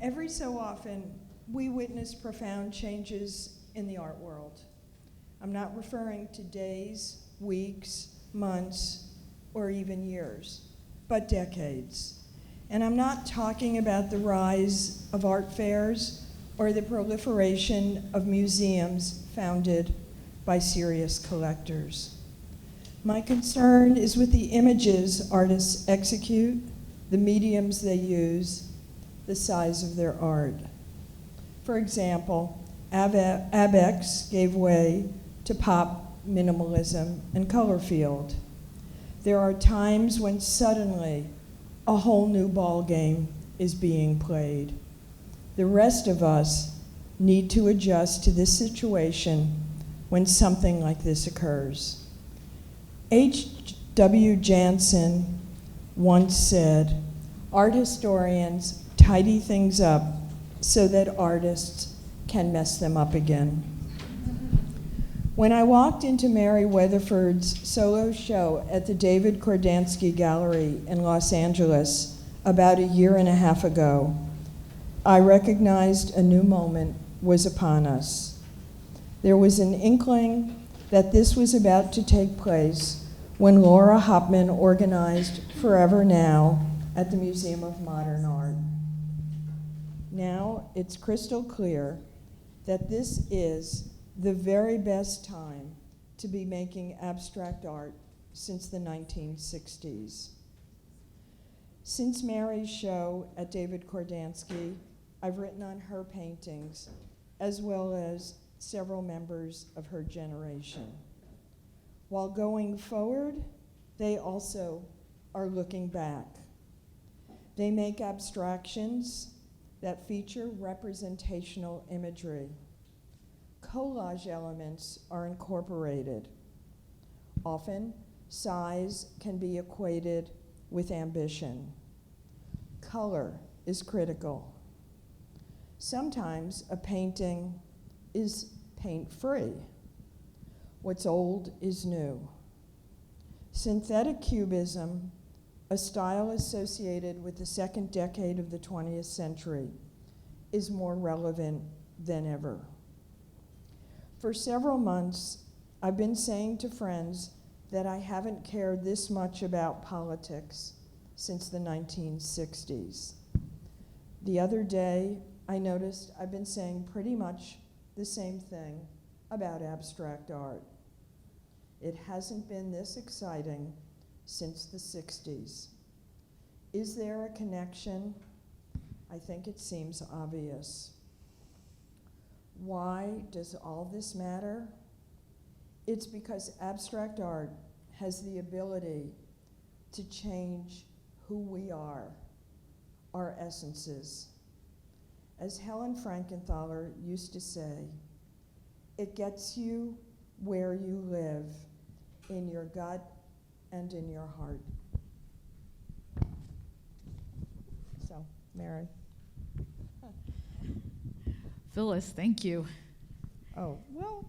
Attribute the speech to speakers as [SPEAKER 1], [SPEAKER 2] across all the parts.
[SPEAKER 1] Every so often, we witness profound changes in the art world. I'm not referring to days, weeks, months, or even years, but decades. And I'm not talking about the rise of art fairs or the proliferation of museums founded by serious collectors. My concern is with the images artists execute, the mediums they use, the size of their art. For example, Abex gave way to pop minimalism and color field. There are times when suddenly a whole new ball game is being played. The rest of us need to adjust to this situation when something like this occurs. H.W. Jansen once said, "Art historians tidy things up so that artists can mess them up again." When I walked into Mary Weatherford's solo show at the David Kordansky Gallery in Los Angeles about a year and a half ago, I recognized a new moment was upon us. There was an inkling that this was about to take place when Laura Hopman organized Forever Now at the Museum of Modern Art. Now it's crystal clear that this is the very best time to be making abstract art since the 1960s. Since Mary's show at David Kordansky, I've written on her paintings, as well as several members of her generation. While going forward, they also are looking back. They make abstractions that feature representational imagery. Collage elements are incorporated. Often, size can be equated with ambition. Color is critical. Sometimes a painting is paint-free. What's old is new. Synthetic cubism, a style associated with the second decade of the 20th century, is more relevant than ever. For several months, I've been saying to friends that I haven't cared this much about politics since the 1960s. The other day, I noticed I've been saying pretty much the same thing about abstract art. It hasn't been this exciting since the 60s. Is there a connection? I think it seems obvious. Why does all this matter? It's because abstract art has the ability to change who we are, our essences. As Helen Frankenthaler used to say, it gets you where you live, in your gut and in your heart. So, Mary.
[SPEAKER 2] Phyllis, thank you.
[SPEAKER 1] Oh, well,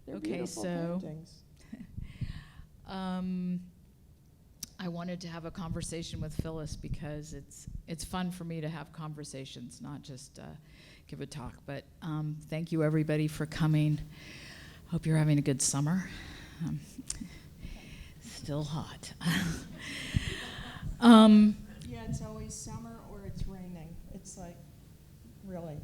[SPEAKER 1] they're
[SPEAKER 2] okay,
[SPEAKER 1] beautiful
[SPEAKER 2] so
[SPEAKER 1] paintings.
[SPEAKER 2] I wanted to have a conversation with Phyllis because it's fun for me to have conversations, not just give a talk. But thank you everybody for coming. Hope you're having a good summer. Still hot.
[SPEAKER 1] Yeah, it's always summer or it's raining. It's like, really.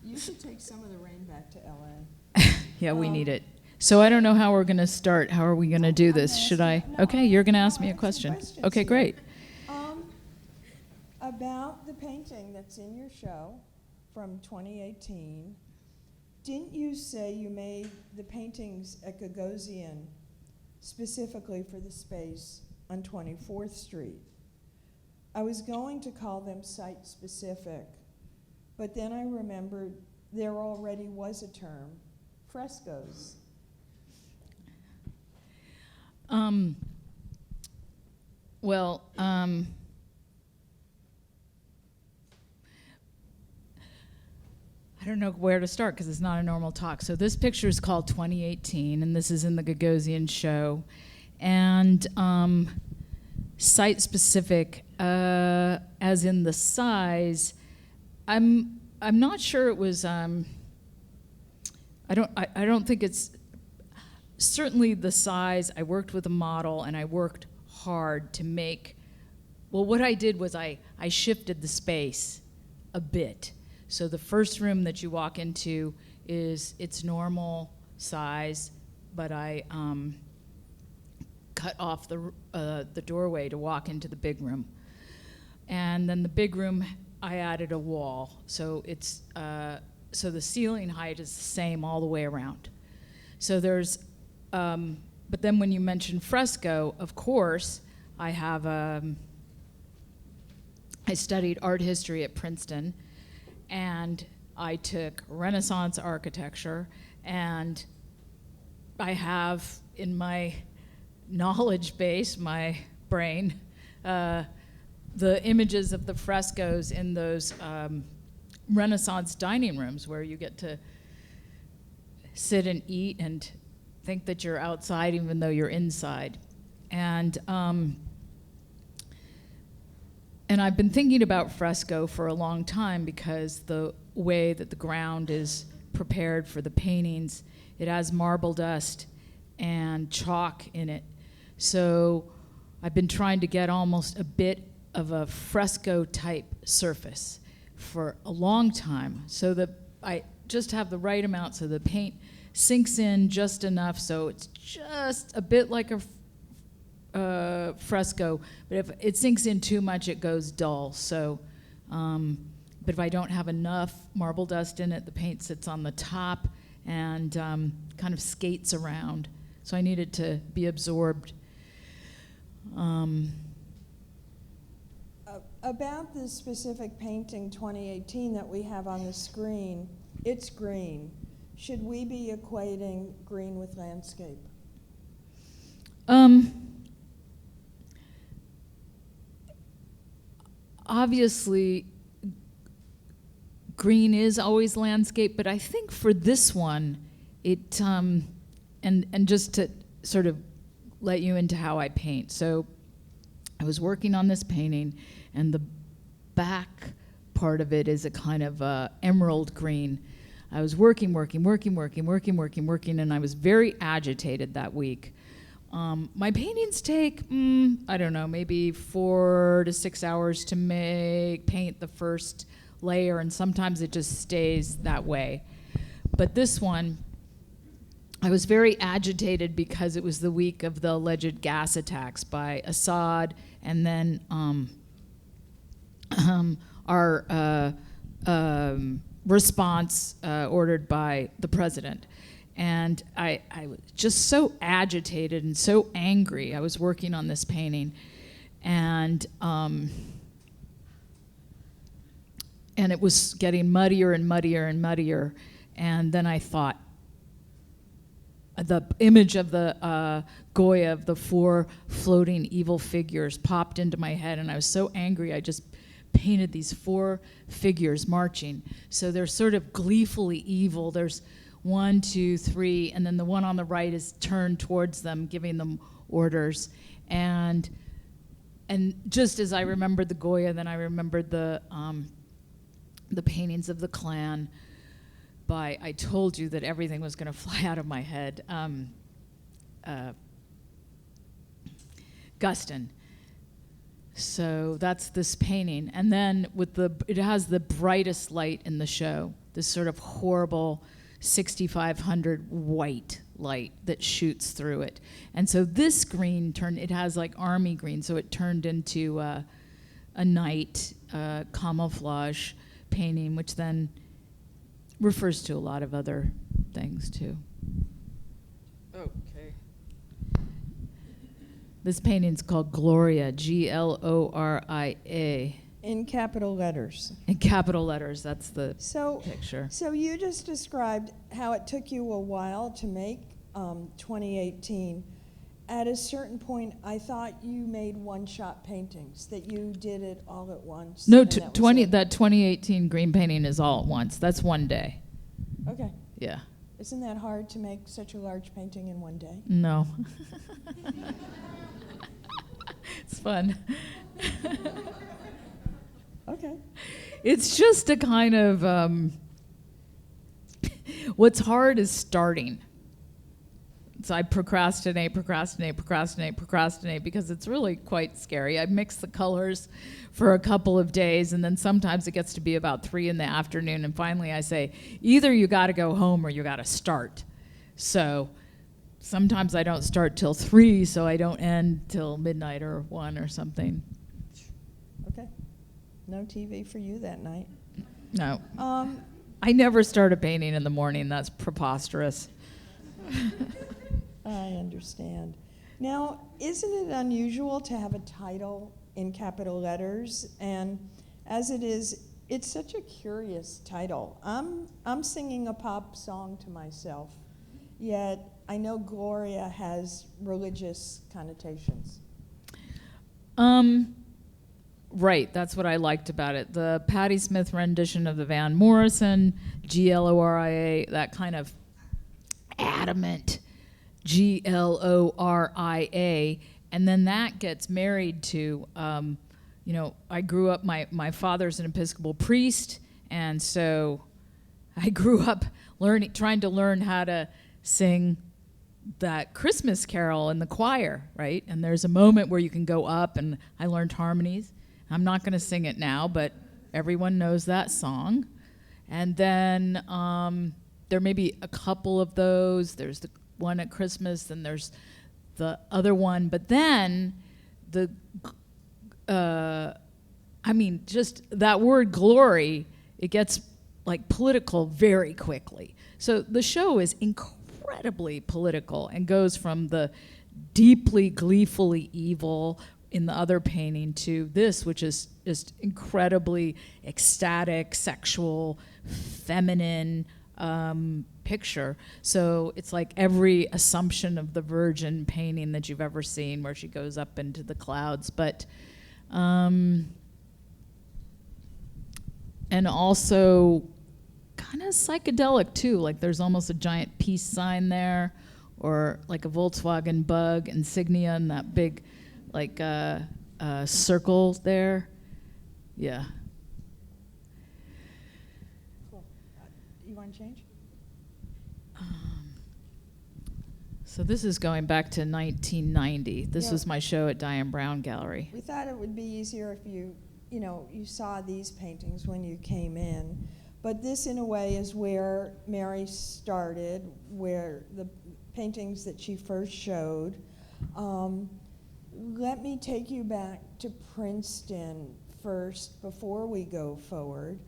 [SPEAKER 1] You should take some of the rain back to LA.
[SPEAKER 2] Yeah, we need it. So I don't know how we're going to start. How are we going to do this? Should I? Okay, you're going to ask me a question. Okay, great.
[SPEAKER 1] About the painting that's in your show from 2018, didn't you say you made the paintings at Gagosian specifically for the space on 24th Street? I was going to call them site-specific, but then I remembered there already was a term, frescoes.
[SPEAKER 2] I don't know where to start because it's not a normal talk. So this picture is called 2018, and this is in the Gagosian show. And site-specific as in the size, I'm not sure it was. I don't think it's certainly the size. I worked with a model, and I worked hard to make. Well, what I did was I shifted the space a bit. So the first room that you walk into is its normal size, but I cut off the doorway to walk into the big room. And then the big room, I added a wall. So it's so the ceiling height is the same all the way around. So there's, but then when you mention fresco, of course, I have I studied art history at Princeton, and I took Renaissance architecture, and I have in my knowledge base, my brain, the images of the frescoes in those Renaissance dining rooms where you get to sit and eat and think that you're outside even though you're inside. And I've been thinking about fresco for a long time because the way that the ground is prepared for the paintings, it has marble dust and chalk in it. So I've been trying to get almost a bit of a fresco type surface for a long time so that I just have the right amount so the paint sinks in just enough so it's just a bit like a fresco, but if it sinks in too much, it goes dull. So, but if I don't have enough marble dust in it, the paint sits on the top and kind of skates around. So I need it to be absorbed.
[SPEAKER 1] About this specific painting 2018 that we have on the screen, it's green. Should we be equating green with landscape?
[SPEAKER 2] Obviously, green is always landscape, but I think for this one, it, and just to sort of let you into how I paint. So I was working on this painting, and the back part of it is a kind of emerald green. I was working, and I was very agitated that week. My paintings take, I don't know, maybe 4 to 6 hours to paint the first layer, and sometimes it just stays that way. But this one, I was very agitated because it was the week of the alleged gas attacks by Assad, and then our response ordered by the president. And I was just so agitated and so angry. I was working on this painting, and it was getting muddier and muddier and muddier. And then I thought, the image of the Goya, of the 4 floating evil figures, popped into my head, and I was so angry I just painted these 4 figures marching. So they're sort of gleefully evil. There's 1, 2, 3, and then the one on the right is turned towards them, giving them orders. And just as I remembered the Goya, then I remembered the paintings of the Klan by I told you that everything was going to fly out of my head. Guston. So that's this painting. And then it has the brightest light in the show, this sort of horrible 6500 white light that shoots through it. And so this green it has like army green, so it turned into a night camouflage painting, which then refers to a lot of other things too. Okay. This painting's called Gloria, Gloria.
[SPEAKER 1] In capital letters.
[SPEAKER 2] In capital letters, that's the picture.
[SPEAKER 1] So you just described how it took you a while to make 2018. At a certain point, I thought you made one-shot paintings, that you did it all at once.
[SPEAKER 2] No, that 2018 green painting is all at once. That's one day.
[SPEAKER 1] Okay.
[SPEAKER 2] Yeah.
[SPEAKER 1] Isn't that hard to make such a large painting in one day?
[SPEAKER 2] No. It's fun.
[SPEAKER 1] Okay.
[SPEAKER 2] It's just a kind of, what's hard is starting. So I procrastinate because it's really quite scary. I mix the colors for a couple of days, and then sometimes it gets to be about 3 in the afternoon, and finally I say, either you got to go home or you got to start. So sometimes I don't start till 3, so I don't end till midnight or 1 or something.
[SPEAKER 1] Okay. No TV for you that night.
[SPEAKER 2] No. I never start a painting in the morning. That's preposterous.
[SPEAKER 1] I understand. Now, isn't it unusual to have a title in capital letters? And as it is, it's such a curious title. I'm singing a pop song to myself, yet I know Gloria has religious connotations.
[SPEAKER 2] Right, that's what I liked about it. The Patti Smith rendition of the Van Morrison, GLORI A, that kind of adamant GLORI A, and then that gets married to, I grew up, my father's an Episcopal priest, and so I grew up trying to learn how to sing that Christmas carol in the choir, right? And there's a moment where you can go up, and I learned harmonies. I'm not going to sing it now, but everyone knows that song. And then there may be a couple of those. There's the one at Christmas, and there's the other one. But then just that word glory, it gets like political very quickly. So the show is incredibly political and goes from the deeply gleefully evil in the other painting to this, which is just incredibly ecstatic, sexual, feminine picture. So it's like every Assumption of the Virgin painting that you've ever seen, where she goes up into the clouds. But and also kind of psychedelic too. Like there's almost a giant peace sign there, or like a Volkswagen Bug insignia and that big like circle there. Yeah.
[SPEAKER 1] Cool. You want to change?
[SPEAKER 2] So this is going back to 1990. This
[SPEAKER 1] Yeah.
[SPEAKER 2] was my show at Diane Brown Gallery.
[SPEAKER 1] We thought it would be easier if you saw these paintings when you came in. But this, in a way, is where Mary started, where the paintings that she first showed. Let me take you back to Princeton first before we go forward.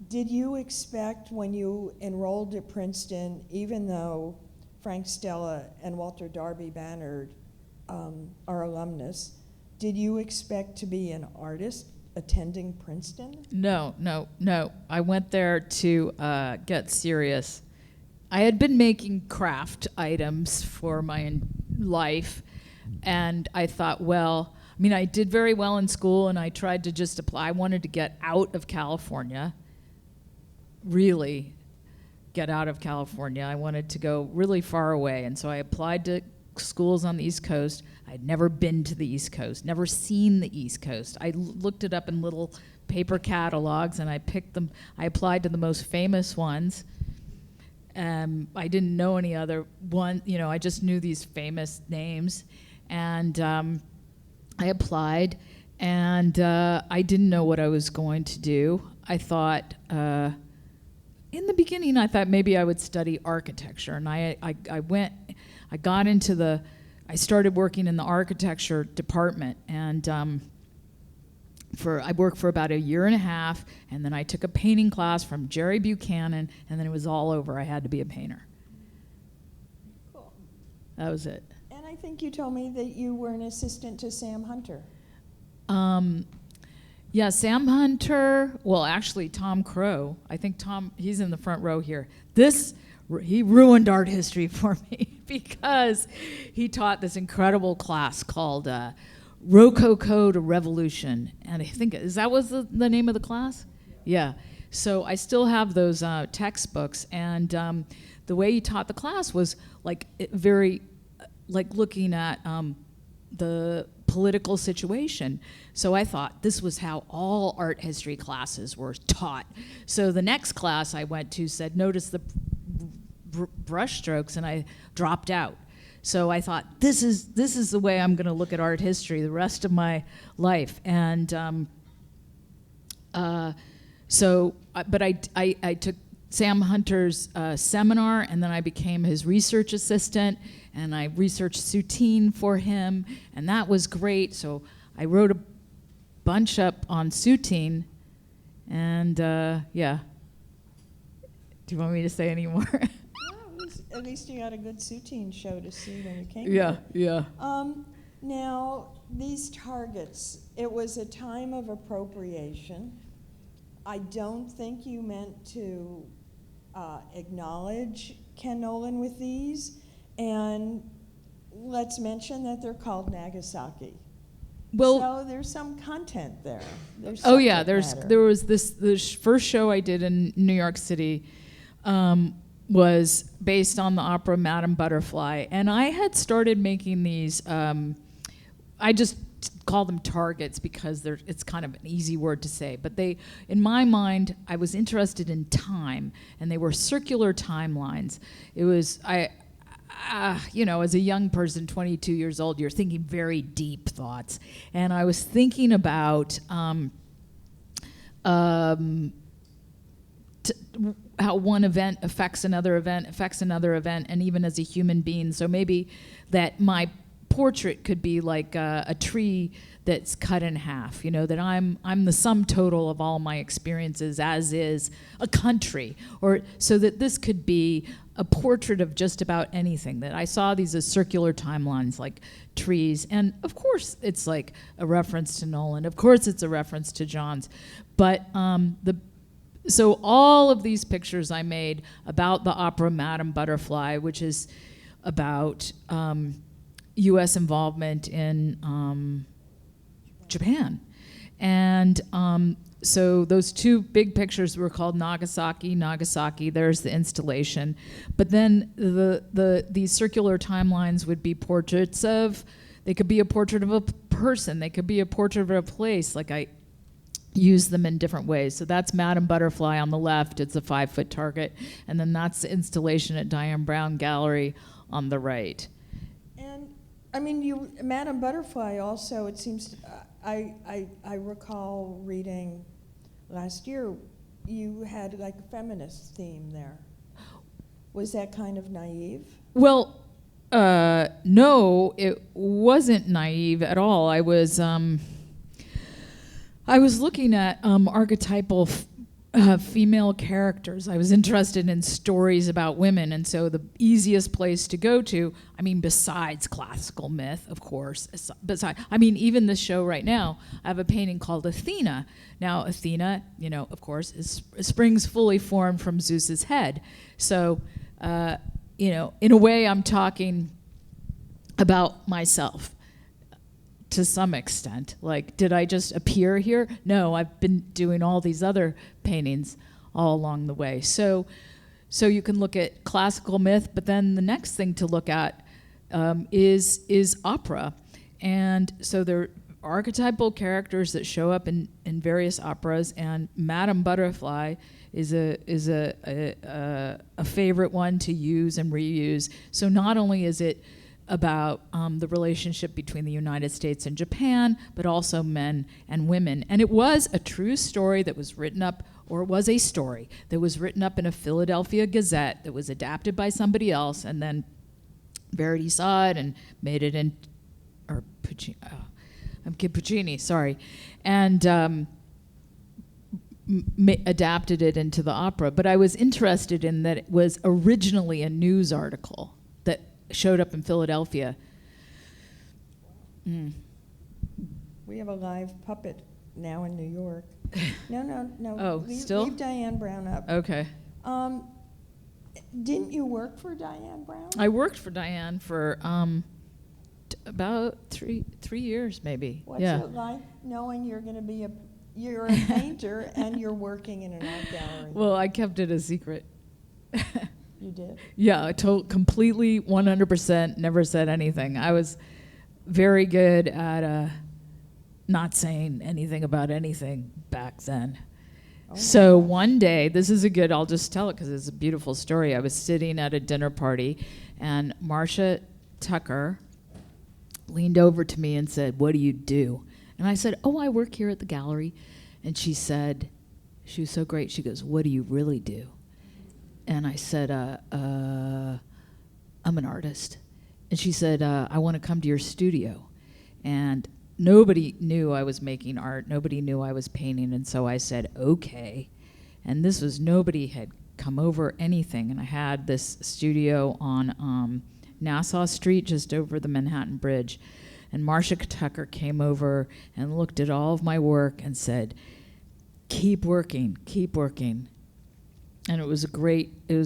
[SPEAKER 1] Did you expect when you enrolled at Princeton, even though Frank Stella and Walter Darby Bannard are alumnus, did you expect to be an artist attending Princeton?
[SPEAKER 2] No. I went there to get serious. I had been making craft items for my life, and I thought, I did very well in school, and I tried to just apply. I wanted to get out of California, really get out of California. I wanted to go really far away, and so I applied to schools on the East Coast. I'd never been to the East Coast, never seen the East Coast. I looked it up in little paper catalogs, and I picked them. I applied to the most famous ones. I didn't know any other one, I just knew these famous names. And I applied, and I didn't know what I was going to do. I thought, in the beginning, I thought maybe I would study architecture. And I started working in the architecture department, and I worked for about a year and a half, and then I took a painting class from Jerry Buchanan, and then it was all over. I had to be a painter.
[SPEAKER 1] Cool.
[SPEAKER 2] That was it.
[SPEAKER 1] And I think you told me that you were an assistant to Sam Hunter.
[SPEAKER 2] Yeah, Sam Hunter, well, actually, Tom Crow. I think he's in the front row here. He ruined art history for me because he taught this incredible class called Rococo to Revolution. And I think, that was the name of the class? Yeah. So I still have those textbooks, and the way he taught the class was like very, like looking at the political situation. So I thought this was how all art history classes were taught. So the next class I went to said, notice the brush strokes, and I dropped out. So I thought, this is the way I'm going to look at art history the rest of my life. And but I took Sam Hunter's seminar, and then I became his research assistant, and I researched Soutine for him, and that was great. So I wrote a bunch up on Soutine, and yeah. Do you want me to say any more?
[SPEAKER 1] At least you got a good Soutine show to see when you came.
[SPEAKER 2] Yeah,
[SPEAKER 1] here.
[SPEAKER 2] yeah.
[SPEAKER 1] Now, these targets, it was a time of appropriation. I don't think you meant to acknowledge Ken Nolan with these. And let's mention that they're called Nagasaki.
[SPEAKER 2] Well,
[SPEAKER 1] so there's some content there. There's
[SPEAKER 2] oh yeah, there was the first show I did in New York City was based on the opera Madame Butterfly, and I had started making these. I just call them targets because it's kind of an easy word to say, but they, in my mind, I was interested in time, and they were circular timelines. It was you know, as a young person, 22 years old, you're thinking very deep thoughts. And I was thinking about how one event affects another event, and even as a human being. So maybe that my portrait could be like a tree that's cut in half, you know, that I'm the sum total of all my experiences, as is a country, or so that this could be a portrait of just about anything, that I saw these as circular timelines like trees. And of course it's like a reference to Nolan, of course it's a reference to John's, but so all of these pictures I made about the opera Madame Butterfly, which is about U.S. involvement in Japan. And so those two big pictures were called Nagasaki, there's the installation. But then these circular timelines would be portraits of, they could be a portrait of a person, they could be a portrait of a place, like I use them in different ways. So that's Madame Butterfly on the left, it's a 5-foot target, and then that's the installation at Diane Brown Gallery on the right.
[SPEAKER 1] And I mean, Madame Butterfly also, it seems, I recall reading last year, you had like a feminist theme there. Was that kind of naive?
[SPEAKER 2] Well, no, it wasn't naive at all. I was looking at archetypal female characters. I was interested in stories about women, and so the easiest place to go to, I mean, besides classical myth, of course, even this show right now, I have a painting called Athena. Now, Athena, you know, of course, springs fully formed from Zeus's head. So, you know, in a way, I'm talking about myself. To some extent, like, did I just appear here? No, I've been doing all these other paintings all along the way. So you can look at classical myth, but then the next thing to look at is opera. And so there are archetypal characters that show up in various operas, and Madame Butterfly is a favorite one to use and reuse. So not only is it about the relationship between the United States and Japan, but also men and women. And it was a true story that was written up, or it was a story that was written up in a Philadelphia Gazette that was adapted by somebody else, and then Verity saw it and made it in, or Puccini, sorry, and adapted it into the opera. But I was interested in that it was originally a news article that showed up in Philadelphia.
[SPEAKER 1] We have a live puppet now in New York. No.
[SPEAKER 2] Oh, still?
[SPEAKER 1] Leave Diane Brown up.
[SPEAKER 2] Okay.
[SPEAKER 1] Didn't you work for Diane Brown?
[SPEAKER 2] I worked for Diane for about three years, maybe.
[SPEAKER 1] What's it like knowing you're going to be you're a painter and you're working in an art gallery?
[SPEAKER 2] Well, I kept it a secret.
[SPEAKER 1] You did?
[SPEAKER 2] Yeah, I told completely 100%, never said anything. I was very good at not saying anything about anything back then. So one day, this is I'll just tell it because it's a beautiful story. I was sitting at a dinner party, and Marcia Tucker leaned over to me and said, "What do you do?" And I said, "Oh, I work here at the gallery." And she said, she was so great, she goes, "What do you really do?" And I said, I'm an artist. And she said, "I want to come to your studio." And nobody knew I was making art. Nobody knew I was painting. And so I said, okay. And this was, nobody had come over anything. And I had this studio on Nassau Street, just over the Manhattan Bridge. And Marcia Tucker came over and looked at all of my work and said, keep working, keep working. And it was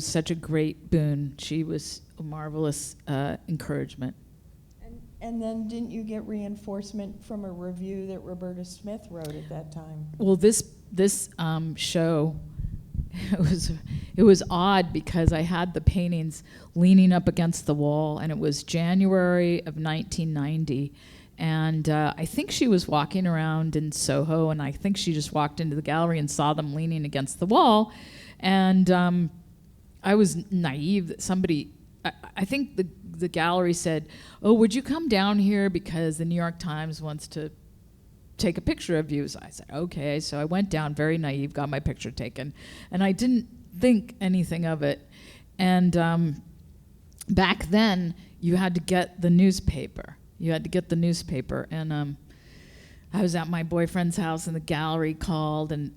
[SPEAKER 2] such a great boon. She was a marvelous encouragement.
[SPEAKER 1] And then didn't you get reinforcement from a review that Roberta Smith wrote at that time?
[SPEAKER 2] Well, this show, it was odd because I had the paintings leaning up against the wall, and it was January of 1990. And I think she was walking around in Soho, and I think she just walked into the gallery and saw them leaning against the wall. And I was naive that somebody, I think the gallery said, "Oh, would you come down here because the New York Times wants to take a picture of you?" So I said, okay. So I went down, very naive, got my picture taken. And I didn't think anything of it. And back then, you had to get the newspaper. And I was at my boyfriend's house, and the gallery called and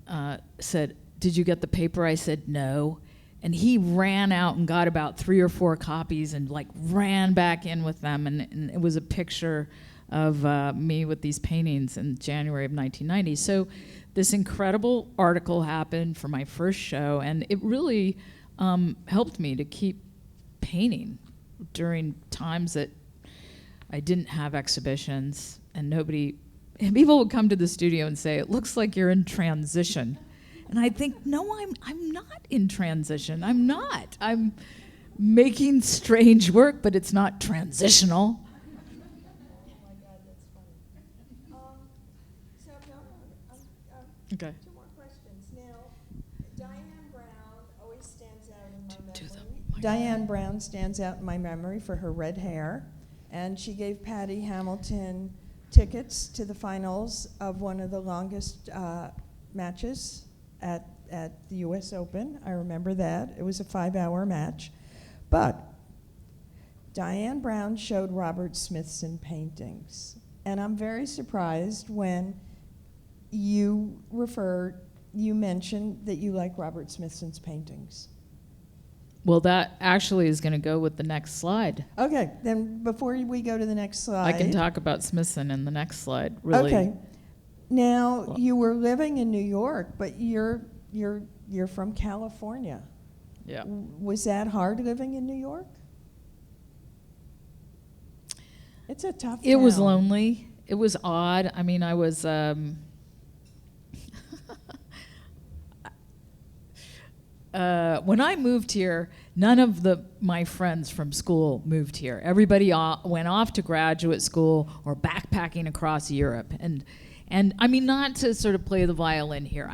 [SPEAKER 2] said, "Did you get the paper?" I said, "No." And he ran out and got about 3 or 4 copies and ran back in with them. And it was a picture of me with these paintings in January of 1990. So this incredible article happened for my first show, and it really helped me to keep painting during times that I didn't have exhibitions, and people would come to the studio and say, "It looks like you're in transition." And I think, no, I'm not in transition. I'm not. I'm making strange work, but it's not transitional.
[SPEAKER 1] Oh my God, that's funny.
[SPEAKER 2] Okay.
[SPEAKER 1] 2 more questions. Now, Diane Brown always stands out in my
[SPEAKER 2] Do
[SPEAKER 1] memory.
[SPEAKER 2] them.
[SPEAKER 1] Diane Brown stands out in my memory for her red hair, and she gave Patty Hamilton tickets to the finals of one of the longest matches at the U.S. Open. I remember that. It was a 5-hour match. But Diane Brown showed Robert Smithson paintings. And I'm very surprised when you mentioned that you like Robert Smithson's paintings.
[SPEAKER 2] Well, that actually is going to go with the next slide.
[SPEAKER 1] Okay, then before we go to the next slide.
[SPEAKER 2] I can talk about Smithson in the next slide, really.
[SPEAKER 1] Okay. Now, you were living in New York, but you're from California.
[SPEAKER 2] Yeah.
[SPEAKER 1] Was that hard living in New York? It's a tough
[SPEAKER 2] It was
[SPEAKER 1] town.
[SPEAKER 2] lonely. It was odd. I mean, I was when I moved here, none of my friends from school moved here. Everybody went off to graduate school or backpacking across Europe. And I mean, not to sort of play the violin here.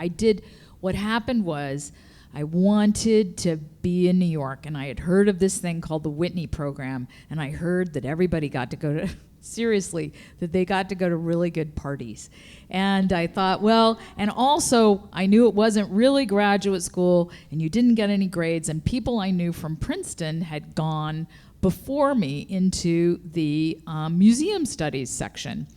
[SPEAKER 2] What happened was I wanted to be in New York, and I had heard of this thing called the Whitney program, and I heard that everybody got to go to, seriously, that they got to go to really good parties. And I thought, well, and also I knew it wasn't really graduate school, and you didn't get any grades, and people I knew from Princeton had gone before me into the museum studies section.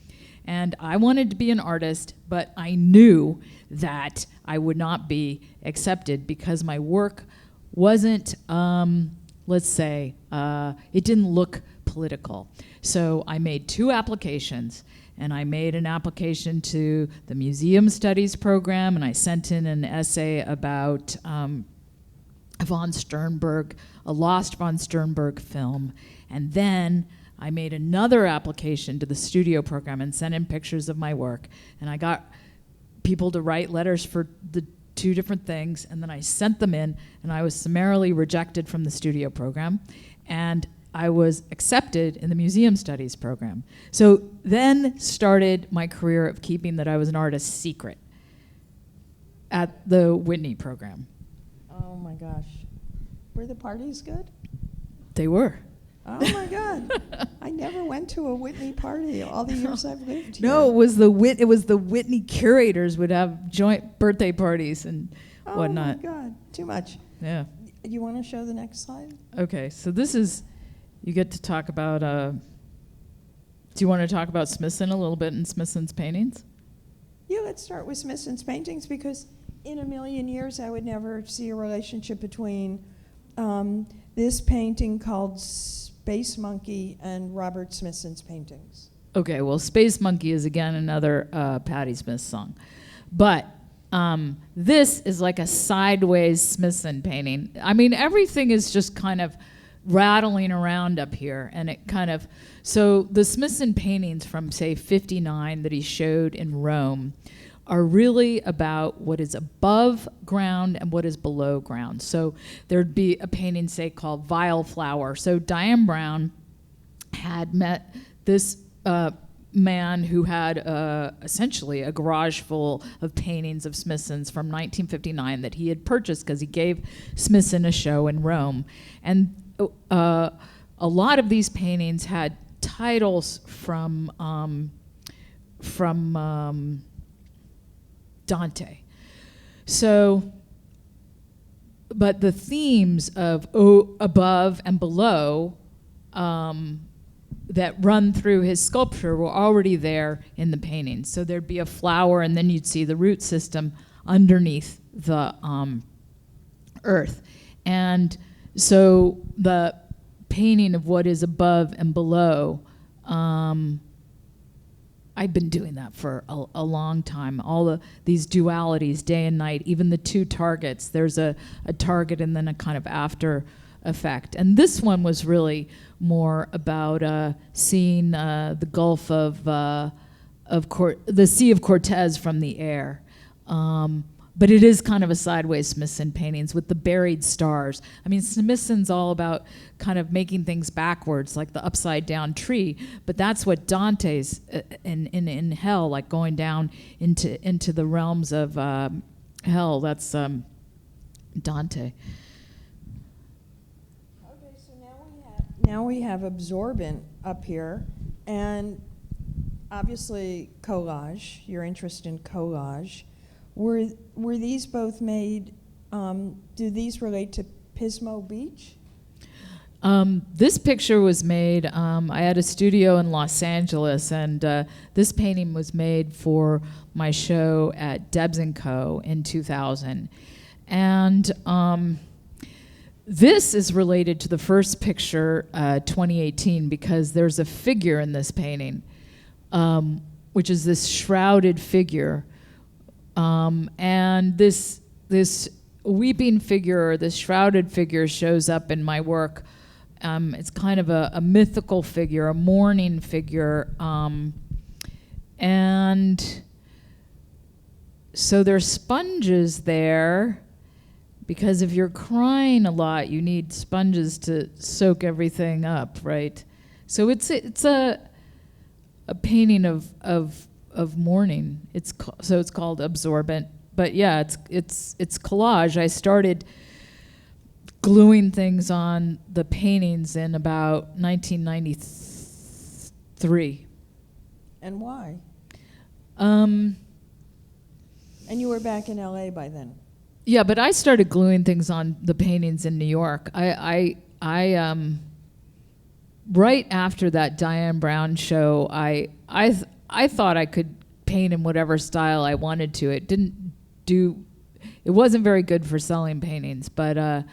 [SPEAKER 2] And I wanted to be an artist, but I knew that I would not be accepted because my work wasn't, let's say, it didn't look political. So I made 2 applications, and I made an application to the Museum Studies program, and I sent in an essay about von Sternberg, a lost von Sternberg film, and then I made another application to the studio program and sent in pictures of my work. And I got people to write letters for the 2 different things, and then I sent them in, and I was summarily rejected from the studio program. And I was accepted in the museum studies program. So then started my career of keeping that I was an artist secret at the Whitney program.
[SPEAKER 1] Oh my gosh. Were the parties good?
[SPEAKER 2] They were.
[SPEAKER 1] Oh my God. I never went to a Whitney party all the years I've lived here.
[SPEAKER 2] No, it was the Whitney curators would have joint birthday parties and whatnot.
[SPEAKER 1] Oh my God. Too much.
[SPEAKER 2] Yeah.
[SPEAKER 1] You want to show the next slide?
[SPEAKER 2] Okay, so this is, you get to talk about, do you want to talk about Smithson a little bit and Smithson's paintings?
[SPEAKER 1] Yeah, let's start with Smithson's paintings, because in a million years I would never see a relationship between this painting called Space Monkey and Robert Smithson's paintings.
[SPEAKER 2] Okay, well, Space Monkey is again another Patti Smith song. But this is like a sideways Smithson painting. I mean, everything is just kind of rattling around up here, and it kind of, so the Smithson paintings from, say, 59 that he showed in Rome are really about what is above ground and what is below ground. So there'd be a painting, say, called Vile Flower. So Diane Brown had met this man who had essentially a garage full of paintings of Smithson's from 1959 that he had purchased because he gave Smithson a show in Rome. And a lot of these paintings had titles from Dante. So, but the themes of above and below that run through his sculpture were already there in the paintings. So there'd be a flower, and then you'd see the root system underneath the earth. And so the painting of what is above and below, I've been doing that for a long time. All these dualities, day and night, even the two targets. There's a target and then a kind of after effect. And this one was really more about seeing the Gulf of the Sea of Cortez from the air. But it is kind of a sideways Smithson paintings with the buried stars. I mean, Smithson's all about kind of making things backwards, like the upside down tree. But that's what Dante's in hell, like going down into the realms of hell. That's Dante.
[SPEAKER 1] Okay, so now we have Absorbent up here, and obviously collage. You're interested in collage. Were these both made, do these relate to Pismo Beach?
[SPEAKER 2] This picture was made, I had a studio in Los Angeles, and this painting was made for my show at Debs & Co. in 2000. And this is related to the first picture, 2018, because there's a figure in this painting, which is this shrouded figure. And this weeping figure, or this shrouded figure, shows up in my work. It's kind of a mythical figure, a mourning figure. And so there's sponges there, because if you're crying a lot, you need sponges to soak everything up, right? So it's a painting of mourning. So it's called Absorbent. But yeah, it's collage. I started gluing things on the paintings in about 1993.
[SPEAKER 1] And why? And you were back in LA by then.
[SPEAKER 2] Yeah, but I started gluing things on the paintings in New York. I right after that Diane Brown show, I thought I could paint in whatever style I wanted to. It wasn't very good for selling paintings, but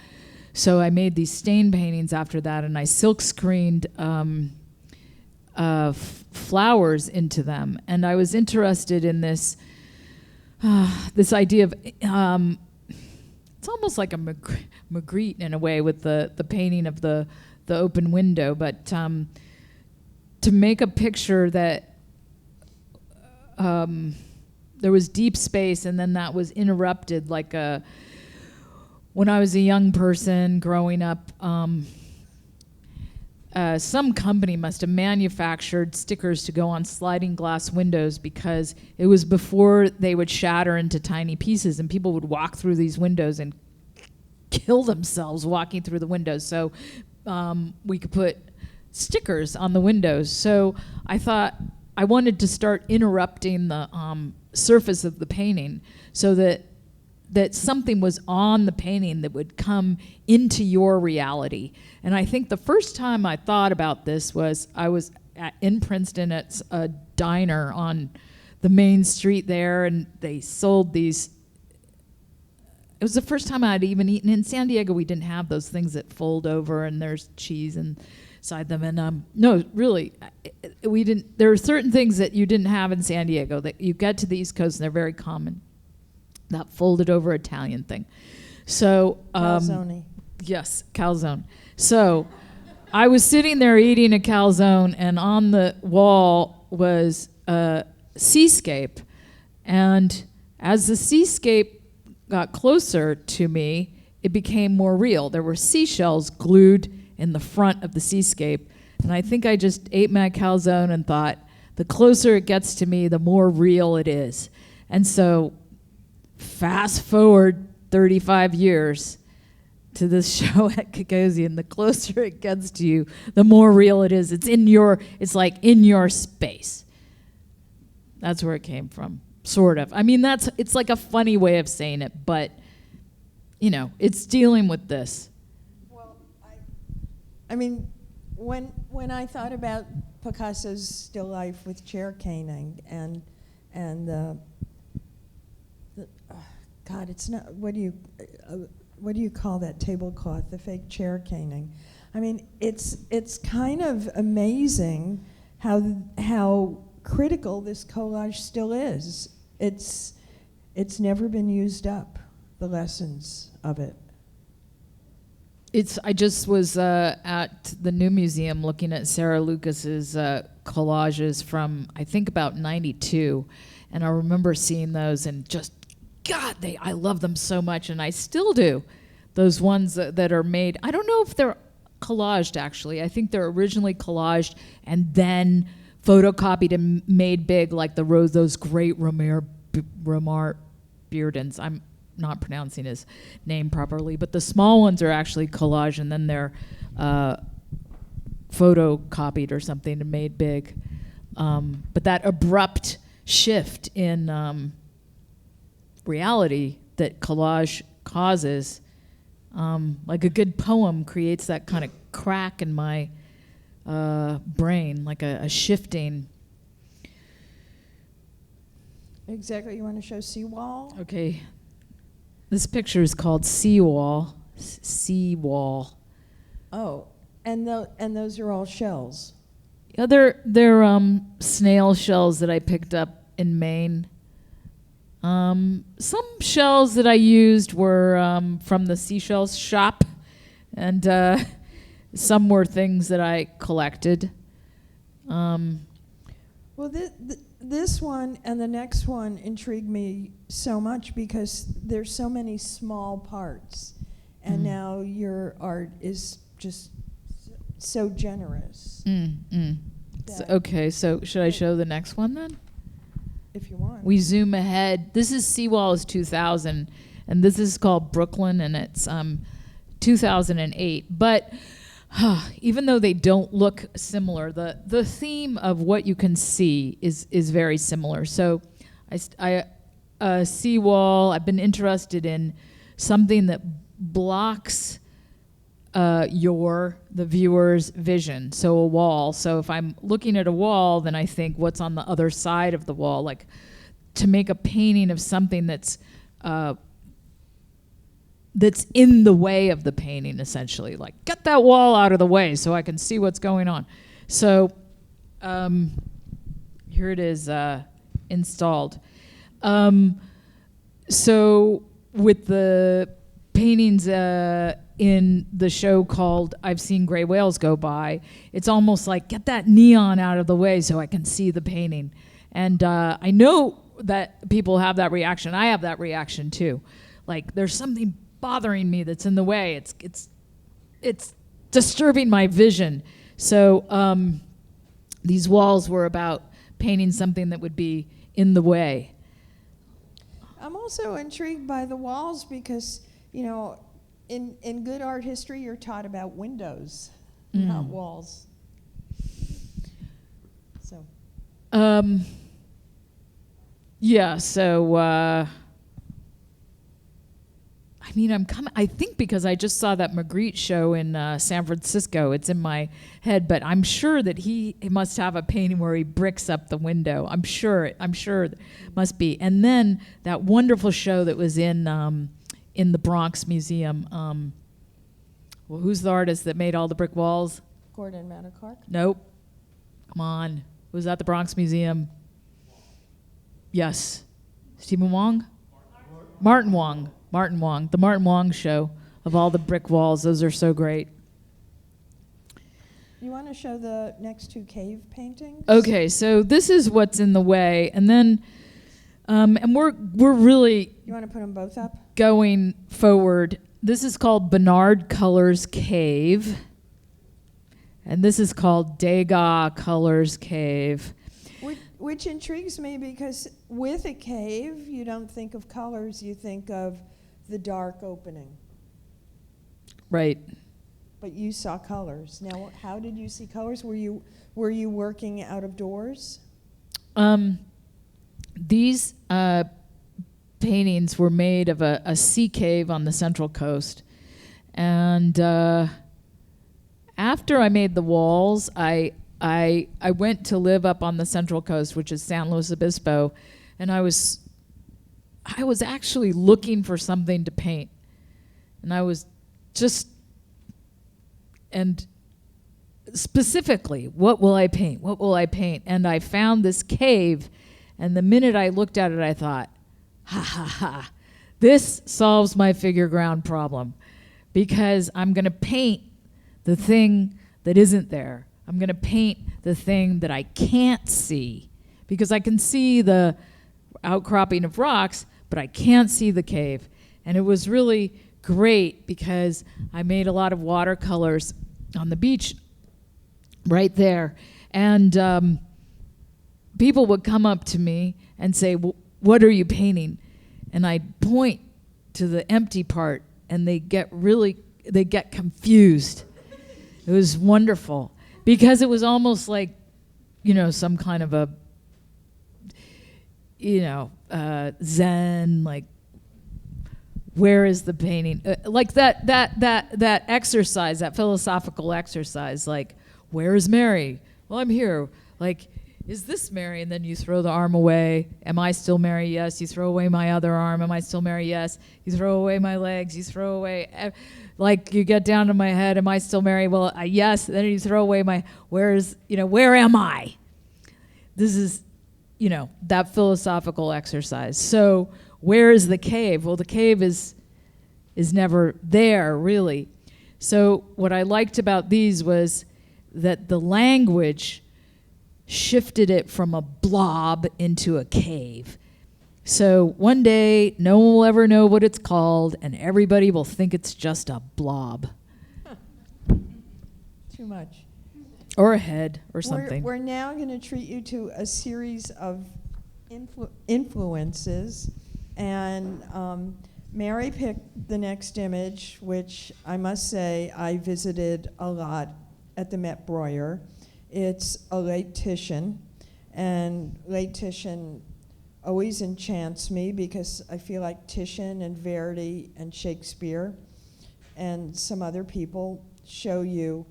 [SPEAKER 2] so I made these stain paintings after that, and I silk screened flowers into them. And I was interested in this idea of, it's almost like a Magritte in a way, with the painting of the open window, but to make a picture that there was deep space, and then that was interrupted, like when I was a young person growing up, some company must have manufactured stickers to go on sliding glass windows, because it was before they would shatter into tiny pieces, and people would walk through these windows and kill themselves walking through the windows. So we could put stickers on the windows. So I thought I wanted to start interrupting the surface of the painting, so that something was on the painting that would come into your reality. And I think the first time I thought about this was I was in Princeton at a diner on the main street there, and they sold these. It was the first time I'd even eaten. In San Diego, we didn't have those things that fold over and there's cheese inside them. And no, really, we didn't. There are certain things that you didn't have in San Diego that you get to the East Coast and they're very common. That folded over Italian thing. So
[SPEAKER 1] Calzone.
[SPEAKER 2] Yes, calzone. So I was sitting there eating a calzone, and on the wall was a seascape. And as the seascape got closer to me, it became more real. There were seashells glued in the front of the seascape. And I think I just ate my calzone and thought, the closer it gets to me, the more real it is. And so fast forward 35 years to this show at Gagosian, the closer it gets to you, the more real it is. It's like in your space. That's where it came from, sort of. I mean, it's like a funny way of saying it, but it's dealing with this.
[SPEAKER 1] Well, I mean, when I thought about Picasso's still life with chair caning and God, it's not. What do you call that tablecloth? The fake chair caning. I mean, it's kind of amazing how critical this collage still is. It's never been used up. The lessons of it.
[SPEAKER 2] I just was at the New Museum looking at Sarah Lucas's collages from I think about '92, and I remember seeing those and just. God, I love them so much, and I still do. Those ones that are made, I don't know if they're collaged, actually. I think they're originally collaged and then photocopied and made big, like those great Romar Beardens. I'm not pronouncing his name properly, but the small ones are actually collaged, and then they're photocopied or something and made big. But that abrupt shift in reality that collage causes, like a good poem creates that kind of crack in my brain, like a shifting.
[SPEAKER 1] Exactly. You want to show seawall?
[SPEAKER 2] Okay. This picture is called Seawall. Seawall.
[SPEAKER 1] Oh, and those are all shells.
[SPEAKER 2] Yeah, they're snail shells that I picked up in Maine. Some shells that I used were from the seashells shop, and some were things that I collected.
[SPEAKER 1] Well, this one and the next one intrigued me so much because there's so many small parts, and now your art is just so generous.
[SPEAKER 2] Okay, so should I show the next one then?
[SPEAKER 1] If you want.
[SPEAKER 2] We zoom ahead. This is Seawall is 2000, and this is called Brooklyn, and it's 2008. But even though they don't look similar, the theme of what you can see is very similar. So Seawall, I've been interested in something that blocks the viewer's vision. So a wall. So if I'm looking at a wall, then I think what's on the other side of the wall, like to make a painting of something that's in the way of the painting, essentially. Like, get that wall out of the way so I can see what's going on. So here it is installed. So with the paintings in the show called I've Seen Gray Whales Go By, it's almost like, get that neon out of the way so I can see the painting. And I know that people have that reaction. I have that reaction too. Like, there's something bothering me that's in the way. It's disturbing my vision. So these walls were about painting something that would be in the way.
[SPEAKER 1] I'm also intrigued by the walls because, you know, in good art history, you're taught about windows, not walls. So.
[SPEAKER 2] Yeah, so, I mean, I think because I just saw that Magritte show in San Francisco, it's in my head, but I'm sure that he must have a painting where he bricks up the window. I'm sure it must be. And then that wonderful show that was in the Bronx Museum. Well, who's the artist that made all the brick walls?
[SPEAKER 1] Gordon Matakark?
[SPEAKER 2] Nope. Come on. It was at the Bronx Museum. Yes. Stephen Wong? Martin Wong. Martin Wong. The Martin Wong show of all the brick walls. Those are so great.
[SPEAKER 1] You want to show the next two cave paintings?
[SPEAKER 2] Okay, so this is what's in the way. And then, and we're really
[SPEAKER 1] You want to put them both up?
[SPEAKER 2] going forward. This is called Bernard Colors Cave. And this is called Degas Colors Cave.
[SPEAKER 1] Which intrigues me because with a cave, you don't think of colors, you think of the dark opening.
[SPEAKER 2] Right.
[SPEAKER 1] But you saw colors. Now, how did you see colors? Were you working out of doors?
[SPEAKER 2] These paintings were made of a sea cave on the Central Coast. And after I made the walls, I went to live up on the Central Coast, which is San Luis Obispo, and I was actually looking for something to paint. And I was just, and specifically, what will I paint? What will I paint? And I found this cave, and the minute I looked at it, I thought, ha ha ha, this solves my figure ground problem, because I'm going to paint the thing that isn't there. I'm going to paint the thing that I can't see, because I can see the outcropping of rocks, but I can't see the cave. And it was really great because I made a lot of watercolors on the beach right there. And people would come up to me and say, "What are you painting?" And I'd point to the empty part, and they get confused. It was wonderful. Because it was almost like, you know, some kind of a, you know, Zen, like, where is the painting? Like that exercise, that philosophical exercise, like, where is Mary? Well, I'm here. Like, is this Mary? And then you throw the arm away. Am I still Mary? Yes. You throw away my other arm. Am I still Mary? Yes. You throw away my legs. You throw away, like, you get down to my head. Am I still Mary? Well, yes. Then you throw away my, where am I? This is, you know, that philosophical exercise. So where is the cave? Well, the cave is never there, really. So what I liked about these was that the language shifted it from a blob into a cave. So one day, no one will ever know what it's called, and everybody will think it's just a blob.
[SPEAKER 1] Too much.
[SPEAKER 2] Or a head, or something.
[SPEAKER 1] We're now going to treat you to a series of influences, and Mary picked the next image, which I must say I visited a lot at the Met Breuer. It's a late Titian, and late Titian always enchants me because I feel like Titian and Verdi and Shakespeare and some other people show you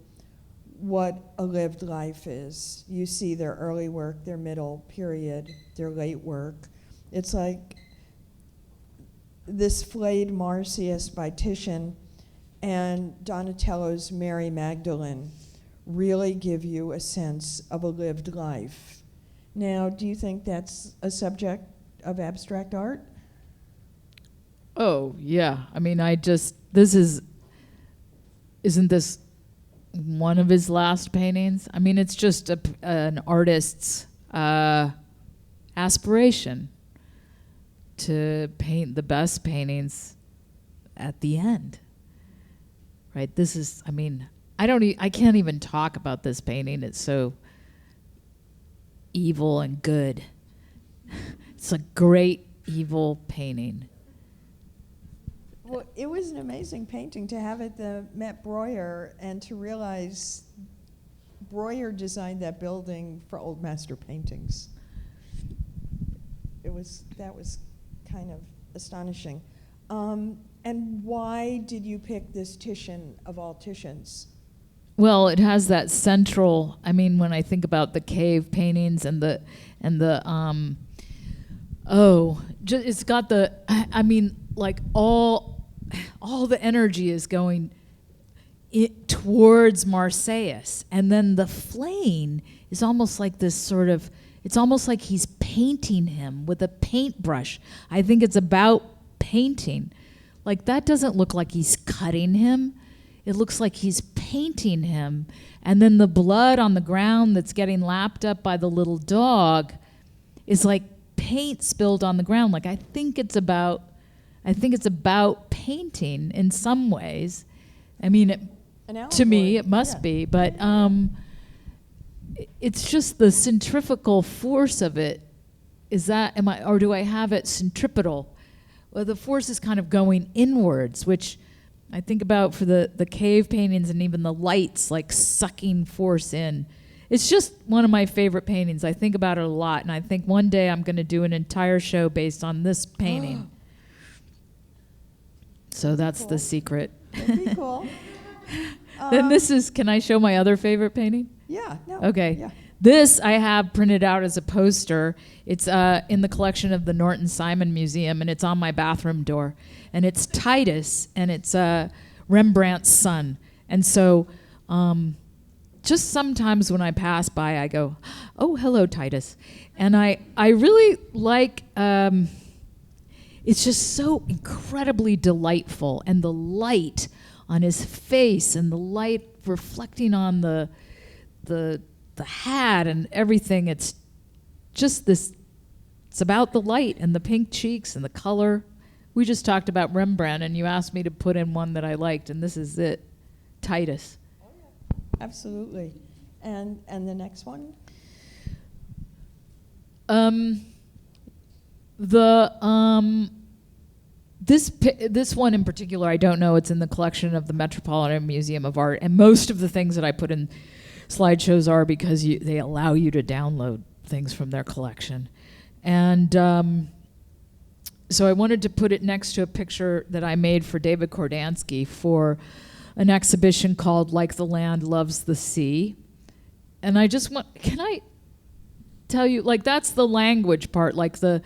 [SPEAKER 1] what a lived life is. You see their early work, their middle period, their late work. It's like this flayed Marsyas by Titian and Donatello's Mary Magdalene really give you a sense of a lived life. Now, do you think that's a subject of abstract art?
[SPEAKER 2] Oh, yeah. I mean, isn't this one of his last paintings? I mean, it's just an artist's aspiration to paint the best paintings at the end, right? This is, I mean, I can't even talk about this painting. It's so evil and good. It's a great evil painting.
[SPEAKER 1] Well, it was an amazing painting to have at the Met Breuer and to realize Breuer designed that building for old master paintings. That was kind of astonishing. And why did you pick this Titian of all Titians?
[SPEAKER 2] Well, it has that central, I mean, when I think about the cave paintings and it's got the, I mean, like all the energy is going towards Marseilles. And then the flame is almost like this sort of, it's almost like he's painting him with a paintbrush. I think it's about painting. Like, that doesn't look like he's cutting him. It looks like he's painting him. And then the blood on the ground that's getting lapped up by the little dog is like paint spilled on the ground. Like, I think it's about painting in some ways. I mean, to me, it must be. But it's just the centrifugal force of it. Or do I have it centripetal? Well, the force is kind of going inwards, which I think about for the cave paintings and even the lights, like sucking force in. It's just one of my favorite paintings. I think about it a lot, and I think one day I'm going to do an entire show based on this painting. So that's cool. The secret.
[SPEAKER 1] That'd be cool.
[SPEAKER 2] Then this is, can I show my other favorite painting?
[SPEAKER 1] Yeah. No,
[SPEAKER 2] okay.
[SPEAKER 1] Yeah.
[SPEAKER 2] This I have printed out as a poster. It's in the collection of the Norton Simon Museum, and it's on my bathroom door. And it's Titus, and it's Rembrandt's son. And so just sometimes when I pass by, I go, oh, hello, Titus. And I really like, it's just so incredibly delightful. And the light on his face and the light reflecting on the hat and everything. It's just this, it's about the light and the pink cheeks and the color. We just talked about Rembrandt, and you asked me to put in one that I liked, and this is it, Titus.
[SPEAKER 1] Oh, yeah. Absolutely. And the next one?
[SPEAKER 2] This one in particular, I don't know. It's in the collection of the Metropolitan Museum of Art, and most of the things that I put in slideshows are because they allow you to download things from their collection. And so I wanted to put it next to a picture that I made for David Kordansky for an exhibition called Like the Land Loves the Sea. And I just want, can I tell you, like, that's the language part, like the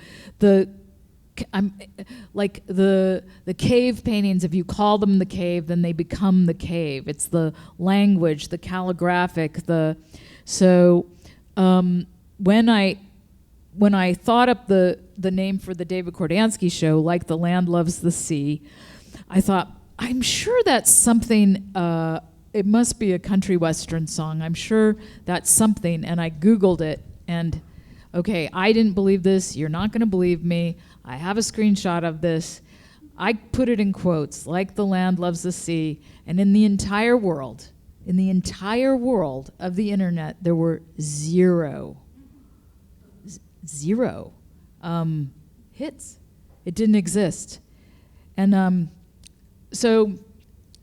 [SPEAKER 2] cave paintings, if you call them the cave, then they become the cave. It's the language, the calligraphic, when I thought up the name for the David Kordansky show, Like the Land Loves the Sea, I thought, I'm sure that's something, it must be a country western song. I'm sure that's something. And I Googled it, and okay, I didn't believe this. You're not going to believe me. I have a screenshot of this. I put it in quotes, like the land loves the sea. And in the entire world of the internet, there were zero hits. It didn't exist. And so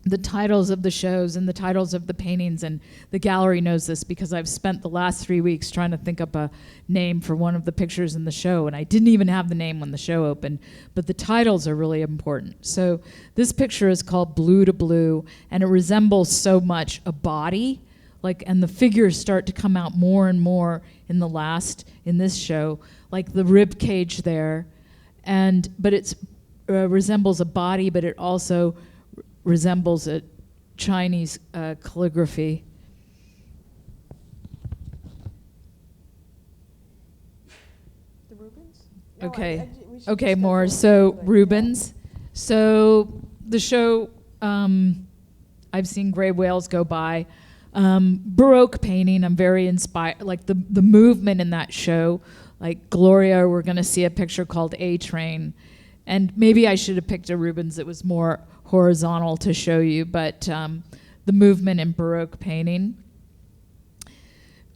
[SPEAKER 2] the titles of the shows and the titles of the paintings, and the gallery knows this because I've spent the last 3 weeks trying to think up a name for one of the pictures in the show, and I didn't even have the name when the show opened, but the titles are really important. So this picture is called Blue to Blue, and it resembles so much a body, and the figures start to come out more and more in this show, like the rib cage there, but it resembles a body, but it also resembles a Chinese calligraphy.
[SPEAKER 1] The Rubens?
[SPEAKER 2] Okay.
[SPEAKER 1] No,
[SPEAKER 2] okay, more. So Rubens. So the show, I've seen gray whales go by. Baroque painting, I'm very inspired. Like the movement in that show, like Gloria, we're going to see a picture called A Train. And maybe I should have picked a Rubens that was more horizontal to show you, but the movement in Baroque painting.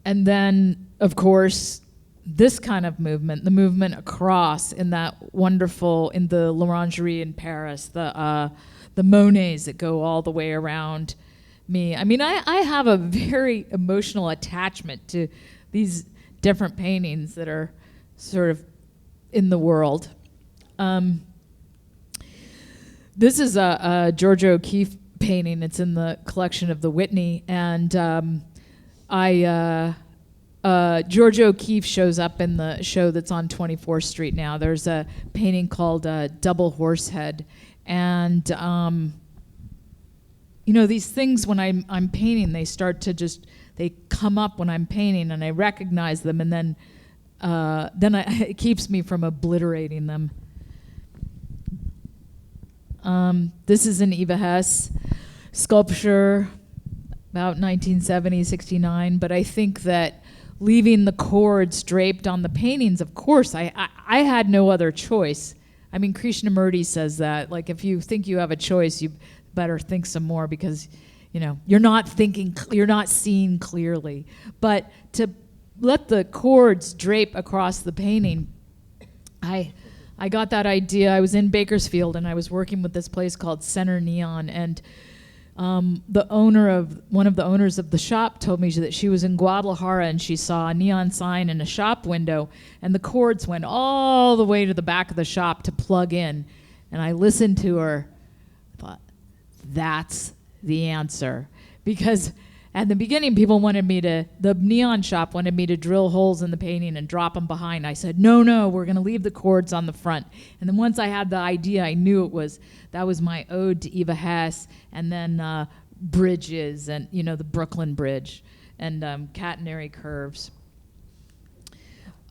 [SPEAKER 2] And then, of course, this kind of movement, the movement across in that wonderful, in the L'Orangerie in Paris, the Monets that go all the way around me. I mean, I have a very emotional attachment to these different paintings that are sort of in the world. This is a Georgia O'Keeffe painting. It's in the collection of the Whitney, and Georgia O'Keeffe shows up in the show that's on 24th Street now. There's a painting called Double Horsehead, and these things when I'm painting, they start to they come up when I'm painting, and I recognize them, and then it keeps me from obliterating them. This is an Ivar Haas sculpture, about 1970, 69, but I think that leaving the cords draped on the paintings, of course, I had no other choice. I mean, Krishnamurti says that, like, if you think you have a choice, you better think some more, because, you're not seeing clearly. But to let the cords drape across the painting, I got that idea. I was in Bakersfield, and I was working with this place called Center Neon, and one of the owners of the shop told me that she was in Guadalajara, and she saw a neon sign in a shop window, and the cords went all the way to the back of the shop to plug in. And I listened to her, thought, that's the answer. Because at the beginning, the neon shop wanted me to drill holes in the painting and drop them behind. I said, no, we're going to leave the cords on the front. And then once I had the idea, I knew that was my ode to Ivar Haas, and then bridges, and, the Brooklyn Bridge, and catenary curves.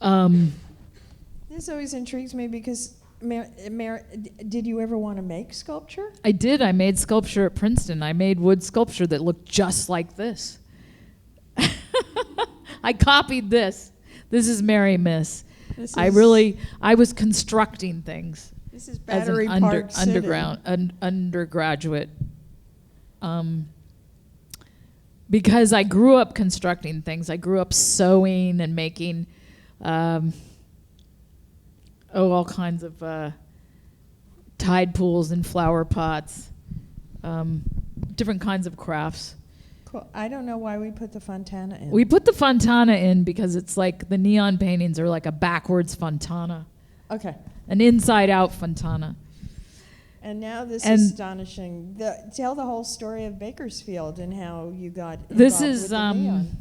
[SPEAKER 1] This always intrigues me because, did you ever want to make sculpture?
[SPEAKER 2] I did. I made sculpture at Princeton. I made wood sculpture that looked just like this. I copied this. This is Mary Miss. I was constructing things.
[SPEAKER 1] This is Battery
[SPEAKER 2] as an
[SPEAKER 1] Park
[SPEAKER 2] undergraduate. Because I grew up constructing things. I grew up sewing and making all kinds of tide pools and flower pots, different kinds of crafts.
[SPEAKER 1] Cool. I don't know why we put the Fontana in.
[SPEAKER 2] We put the Fontana in because it's like the neon paintings are like a backwards Fontana.
[SPEAKER 1] Okay.
[SPEAKER 2] An inside-out Fontana.
[SPEAKER 1] And now this is astonishing. Tell the whole story of Bakersfield and how you got involved with the neon.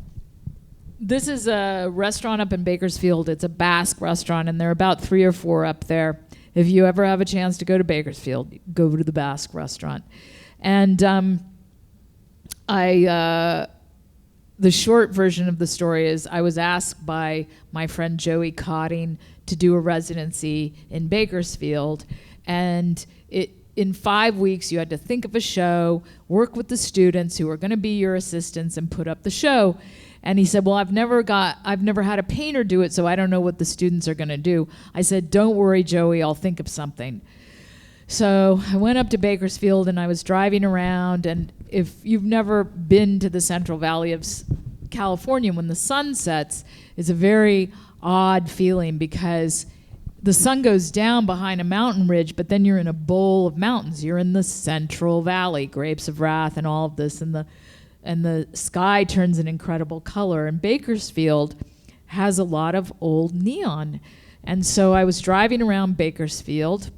[SPEAKER 2] This is a restaurant up in Bakersfield. It's a Basque restaurant, and there are about 3 or 4 up there. If you ever have a chance to go to Bakersfield, go to the Basque restaurant. And the short version of the story is I was asked by my friend Joey Cotting to do a residency in Bakersfield, and in 5 weeks you had to think of a show, work with the students who are going to be your assistants, and put up the show. And he said, well, I've never had a painter do it, so I don't know what the students are going to do. I said, don't worry, Joey, I'll think of something. So I went up to Bakersfield, and I was driving around, and if you've never been to the Central Valley of California, when the sun sets, it's a very odd feeling because the sun goes down behind a mountain ridge, but then you're in a bowl of mountains. You're in the Central Valley, Grapes of Wrath and all of this, and the sky turns an incredible color. And Bakersfield has a lot of old neon. And so I was driving around Bakersfield,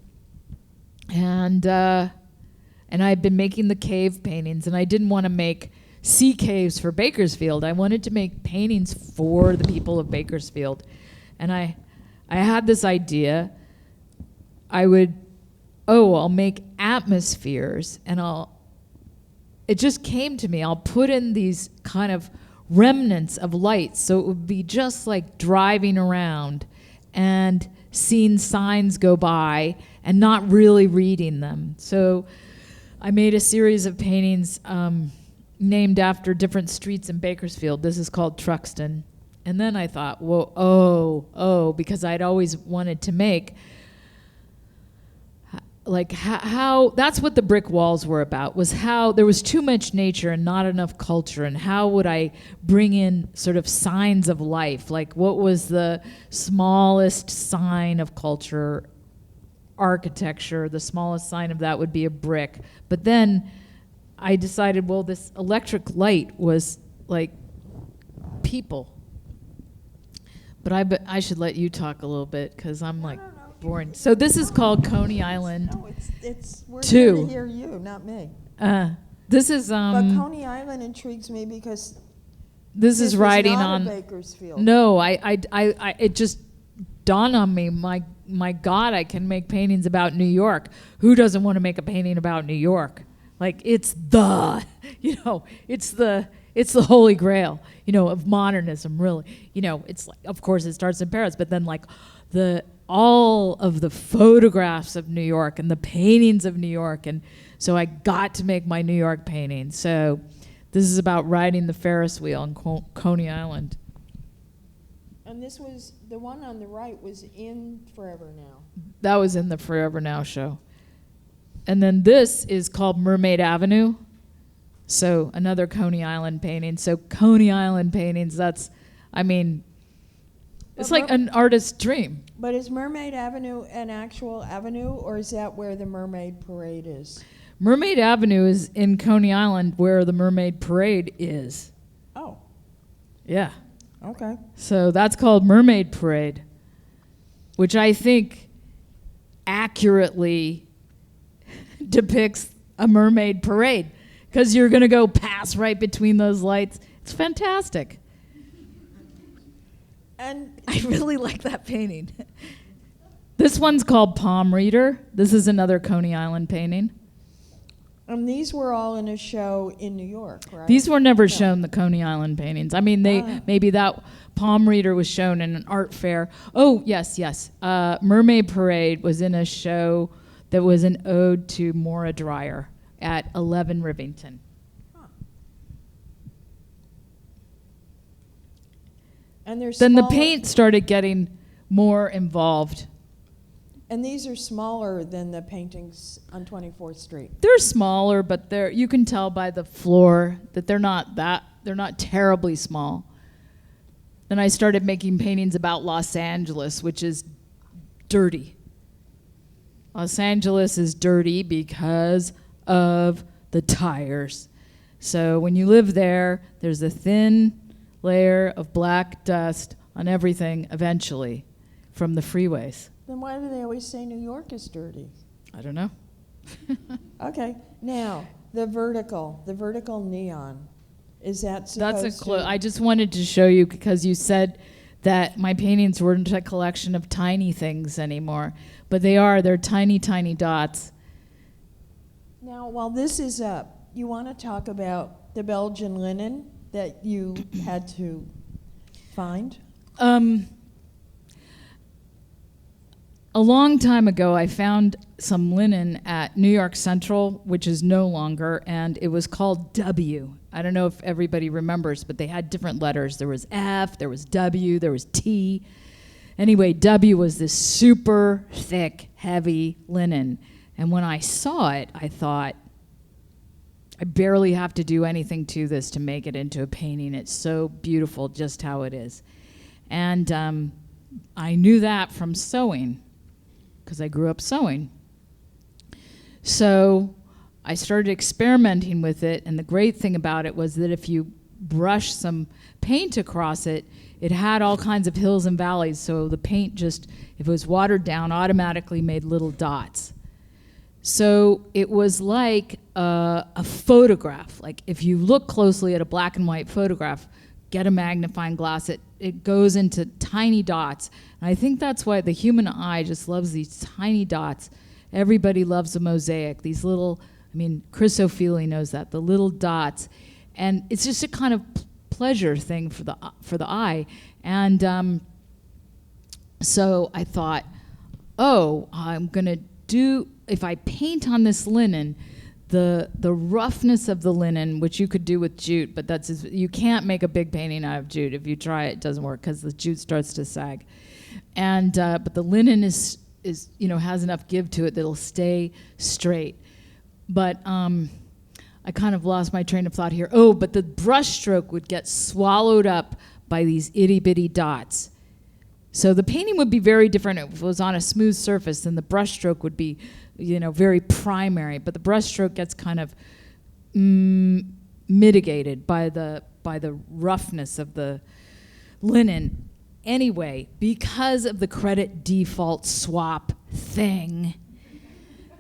[SPEAKER 2] and I'd been making the cave paintings, and I didn't want to make sea caves for Bakersfield. I wanted to make paintings for the people of Bakersfield. And I had this idea. I'll make atmospheres, and it just came to me, I'll put in these kind of remnants of lights, so it would be just like driving around and seeing signs go by and not really reading them. So I made a series of paintings named after different streets in Bakersfield. This is called Truxton. And then I thought, because I'd always wanted to make like how that's what the brick walls were about, was how there was too much nature and not enough culture, and how would I bring in sort of signs of life, like what was the smallest sign of culture, architecture. The smallest sign of that would be a brick. But then I decided, well, this electric light was like people. But I should let you talk a little bit, because I'm like boring. So this is called Coney Island.
[SPEAKER 1] No, we're
[SPEAKER 2] Two.
[SPEAKER 1] here to hear you, not me.
[SPEAKER 2] This is
[SPEAKER 1] But Coney Island intrigues me because
[SPEAKER 2] this is
[SPEAKER 1] was
[SPEAKER 2] riding
[SPEAKER 1] not
[SPEAKER 2] on
[SPEAKER 1] a Bakersfield.
[SPEAKER 2] No, it just dawned on me, my God, I can make paintings about New York. Who doesn't want to make a painting about New York? Like, it's the holy grail, of modernism, really. It's like, of course it starts in Paris, but then like all of the photographs of New York and the paintings of New York, and so I got to make my New York painting. So this is about riding the Ferris wheel on Coney Island.
[SPEAKER 1] And this was, the one on the right was in Forever Now.
[SPEAKER 2] That was in the Forever Now show. And then this is called Mermaid Avenue. So another Coney Island painting. So Coney Island paintings, it's like an artist's dream.
[SPEAKER 1] But is Mermaid Avenue an actual avenue, or is that where the Mermaid Parade is?
[SPEAKER 2] Mermaid Avenue is in Coney Island, where the Mermaid Parade is.
[SPEAKER 1] Oh.
[SPEAKER 2] Yeah.
[SPEAKER 1] Okay.
[SPEAKER 2] So that's called Mermaid Parade, which I think accurately depicts a mermaid parade, because you're going to go pass right between those lights. It's fantastic.
[SPEAKER 1] And
[SPEAKER 2] I really like that painting. This one's called Palm Reader. This is another Coney Island painting.
[SPEAKER 1] these were all in a show in New York, right?
[SPEAKER 2] These were never shown, the Coney Island paintings. Maybe that Palm Reader was shown in an art fair. Oh, yes. Mermaid Parade was in a show that was an ode to Maura Dreyer at 11 Rivington.
[SPEAKER 1] And they're
[SPEAKER 2] Then the
[SPEAKER 1] smaller-
[SPEAKER 2] paint started getting more involved.
[SPEAKER 1] And these are smaller than the paintings on 24th Street.
[SPEAKER 2] They're smaller, but you can tell by the floor that they're not terribly small. Then I started making paintings about Los Angeles, which is dirty. Los Angeles is dirty because of the tires. So when you live there, there's a thin layer of black dust on everything eventually from the freeways.
[SPEAKER 1] Then why do they always say New York is dirty?
[SPEAKER 2] I don't know.
[SPEAKER 1] Okay, now the vertical neon. Is that supposed to?
[SPEAKER 2] I just wanted to show you because you said that my paintings weren't a collection of tiny things anymore, but they're tiny, tiny dots.
[SPEAKER 1] Now, while this is up, you want to talk about the Belgian linen that you had to find?
[SPEAKER 2] A long time ago, I found some linen at New York Central, which is no longer, and it was called W. I don't know if everybody remembers, but they had different letters. There was F, there was W, there was T. Anyway, W was this super thick, heavy linen. And when I saw it, I thought, I barely have to do anything to this to make it into a painting. It's so beautiful just how it is. And I knew that from sewing, because I grew up sewing. So I started experimenting with it, and the great thing about it was that if you brush some paint across it, it had all kinds of hills and valleys, so the paint just, if it was watered down, automatically made little dots. So it was like a photograph. Like if you look closely at a black and white photograph, get a magnifying glass, it goes into tiny dots. And I think that's why the human eye just loves these tiny dots. Everybody loves a mosaic, these little, Chris O'Feely knows that, the little dots. And it's just a kind of pleasure thing for the eye. And so I thought, I'm going to if I paint on this linen, the roughness of the linen, which you could do with jute, but you can't make a big painting out of jute. If you try it, it doesn't work because the jute starts to sag. And but the linen is is has enough give to it that'll stay straight. But I kind of lost my train of thought here. Oh, but the brush stroke would get swallowed up by these itty bitty dots. So the painting would be very different if it was on a smooth surface, then the brush stroke would be, very primary. But the brush stroke gets kind of mitigated by the roughness of the linen. Anyway, because of the credit default swap thing,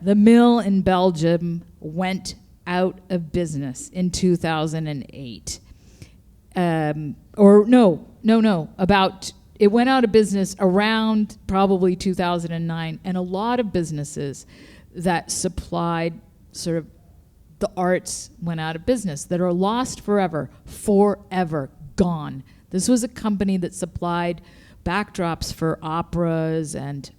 [SPEAKER 2] the mill in Belgium went out of business in 2008. It went out of business around probably 2009, and a lot of businesses that supplied sort of the arts went out of business, that are lost forever, gone. This was a company that supplied backdrops for operas, and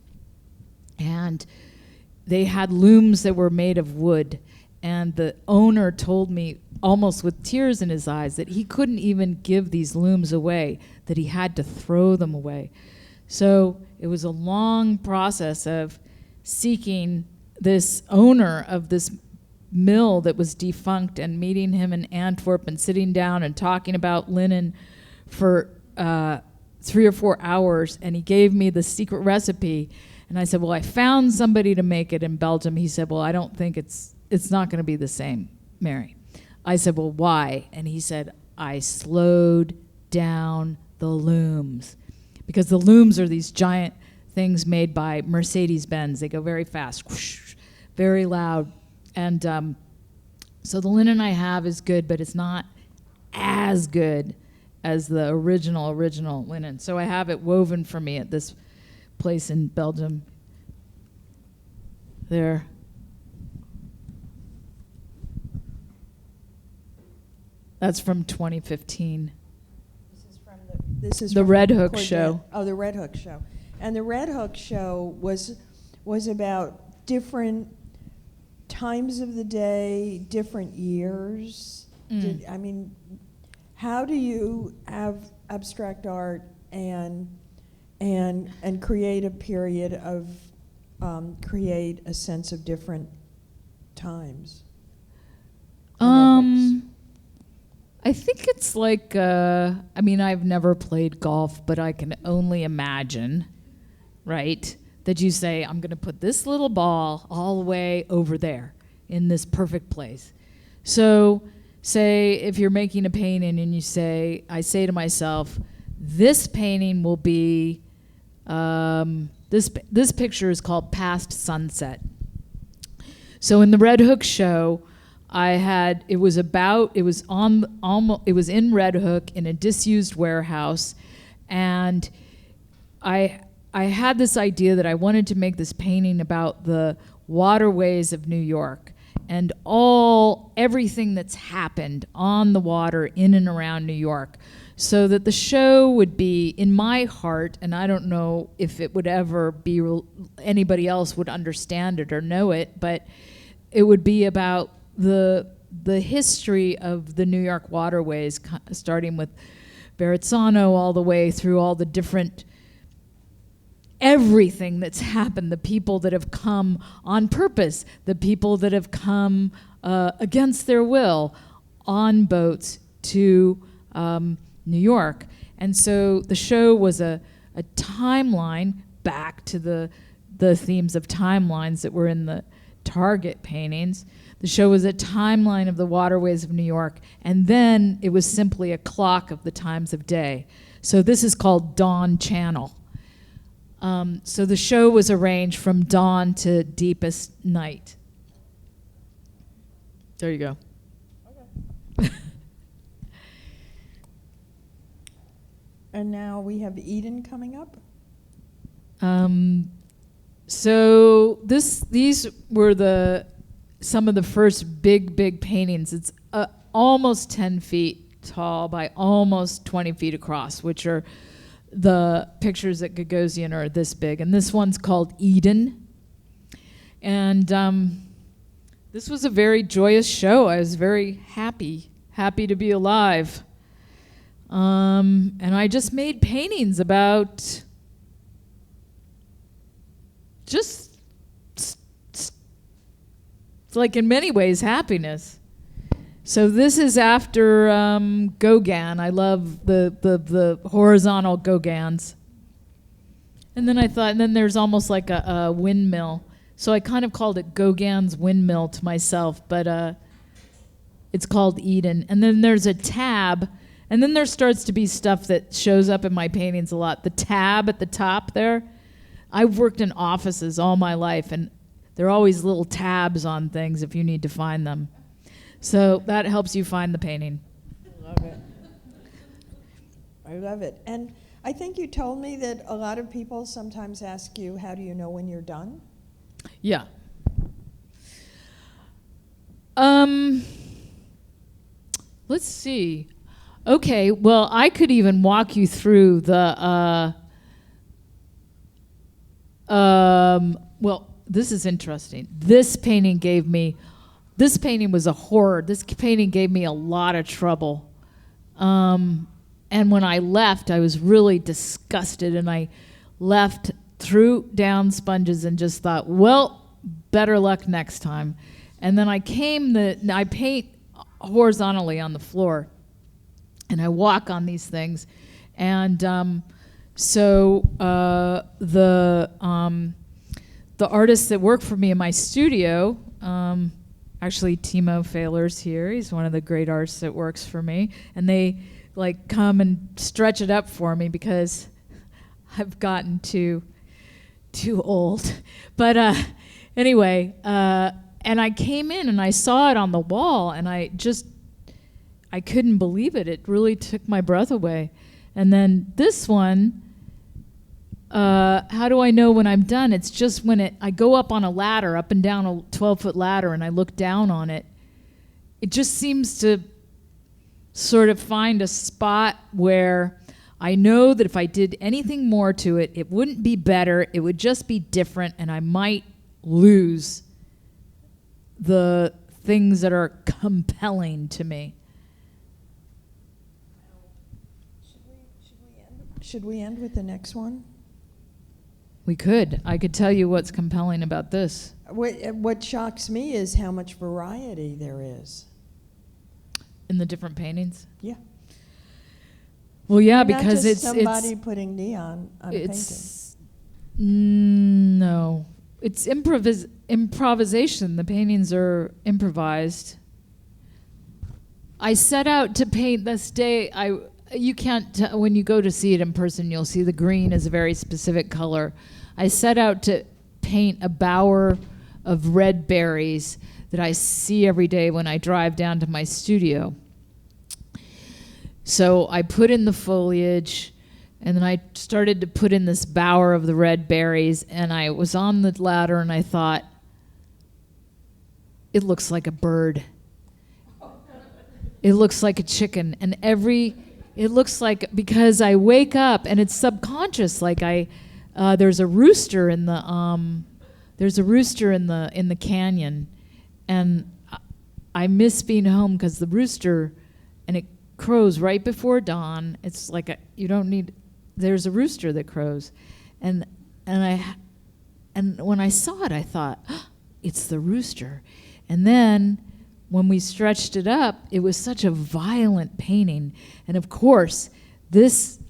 [SPEAKER 2] they had looms that were made of wood. And the owner told me, almost with tears in his eyes, that he couldn't even give these looms away, that he had to throw them away. So it was a long process of seeking this owner of this mill that was defunct and meeting him in Antwerp and sitting down and talking about linen for 3 or 4 hours. And he gave me the secret recipe. And I said, well, I found somebody to make it in Belgium. He said, well, I don't think it's not going to be the same, Mary. I said, well, why? And he said, I slowed down the looms. Because the looms are these giant things made by Mercedes-Benz. They go very fast, whoosh, very loud. And so the linen I have is good, but it's not as good as the original linen. So I have it woven for me at this place in Belgium. There. That's from 2015.
[SPEAKER 1] This is
[SPEAKER 2] the
[SPEAKER 1] from
[SPEAKER 2] Red Hook
[SPEAKER 1] Korten.
[SPEAKER 2] show.
[SPEAKER 1] Oh, the Red Hook show. And the Red Hook show was about different times of the day, different years. How do you have abstract art and create a period of create a sense of different times?
[SPEAKER 2] I think it's like, I've never played golf, but I can only imagine, right, that you say, I'm going to put this little ball all the way over there in this perfect place. So say if you're making a painting and I say to myself, this painting will be, this picture is called Past Sunset. So in the Red Hook show, it was in Red Hook in a disused warehouse, and I had this idea that I wanted to make this painting about the waterways of New York and everything that's happened on the water in and around New York, so that the show would be, in my heart, and I don't know if it would ever be anybody else would understand it or know it, but it would be about the history of the New York waterways, starting with Verrazzano all the way through all the different, everything that's happened, the people that have come on purpose, the people that have come against their will on boats to New York. And so the show was a timeline back to the themes of timelines that were in the Target paintings. The show was a timeline of the waterways of New York, and then it was simply a clock of the times of day. So this is called Dawn Channel. So the show was arranged from dawn to deepest night. There you go.
[SPEAKER 1] Okay. And now we have Eden coming up.
[SPEAKER 2] So these were some of the first big paintings. It's almost 10 feet tall by almost 20 feet across, which are the pictures at Gagosian are this big. And this one's called Eden. And this was a very joyous show. I was very happy to be alive. And I just made paintings about just like in many ways happiness. So this is after Gauguin. I love the horizontal Gauguins. And then I thought, and then there's almost like a windmill. So I kind of called it Gauguin's windmill to myself, but it's called Eden. And then there's a tab, and then there starts to be stuff that shows up in my paintings a lot. The tab at the top there, I've worked in offices all my life, and there are always little tabs on things if you need to find them. So that helps you find the painting.
[SPEAKER 1] Love it. I love it. And I think you told me that a lot of people sometimes ask you, how do you know when you're done?
[SPEAKER 2] Yeah. Let's see. Okay, well, I could even walk you through the, well, this is interesting. This painting was a horror. This painting gave me a lot of trouble. And when I left, I was really disgusted, and I left, threw down sponges, and just thought, well, better luck next time. And then I paint horizontally on the floor, and I walk on these things. And so the artists that work for me in my studio, actually Timo Fehler's here. He's one of the great artists that works for me. And they like come and stretch it up for me because I've gotten too old. But anyway, and I came in and I saw it on the wall, and I couldn't believe it. It really took my breath away. And then this one, how do I know when I'm done? It's just when I go up on a ladder, up and down a 12-foot ladder, and I look down on it. It just seems to sort of find a spot where I know that if I did anything more to it, it wouldn't be better. It would just be different, and I might lose the things that are compelling to me.
[SPEAKER 1] Should we end with the next one?
[SPEAKER 2] We could. I could tell you what's compelling about this.
[SPEAKER 1] What shocks me is how much variety there is.
[SPEAKER 2] In the different paintings?
[SPEAKER 1] Yeah.
[SPEAKER 2] Well, yeah,
[SPEAKER 1] Not
[SPEAKER 2] because
[SPEAKER 1] just
[SPEAKER 2] it's
[SPEAKER 1] somebody putting neon on a painting.
[SPEAKER 2] No, it's improvisation. The paintings are improvised. I set out to paint this day. You can't when you go to see it in person, you'll see the green is a very specific color. I set out to paint a bower of red berries that I see every day when I drive down to my studio. So I put in the foliage, and then I started to put in this bower of the red berries, and I was on the ladder, and I thought, it looks like a bird. It looks like a chicken, and it looks like, because I wake up and it's subconscious, like there's a rooster in the canyon, and I miss being home because the rooster, and it crows right before dawn. It's like there's a rooster that crows, and when I saw it, I thought, oh, it's the rooster. And then when we stretched it up, it was such a violent painting. And of course,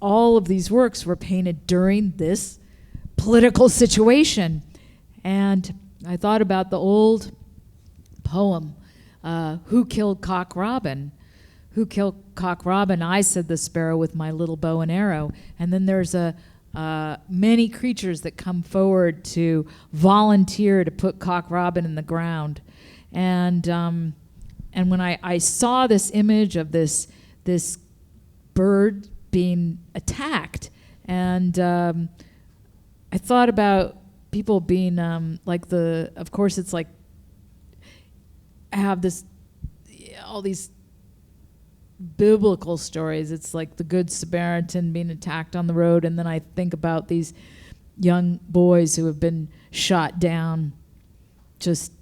[SPEAKER 2] all of these works were painted during this political situation. And I thought about the old poem, Who Killed Cock Robin? Who killed Cock Robin? I, said the sparrow, with my little bow and arrow. And then there's many creatures that come forward to volunteer to put Cock Robin in the ground. And when I saw this image of this bird being attacked, and I thought about people being of course it's like, I have all these biblical stories. It's like the Good Samaritan being attacked on the road, and then I think about these young boys who have been shot down, just,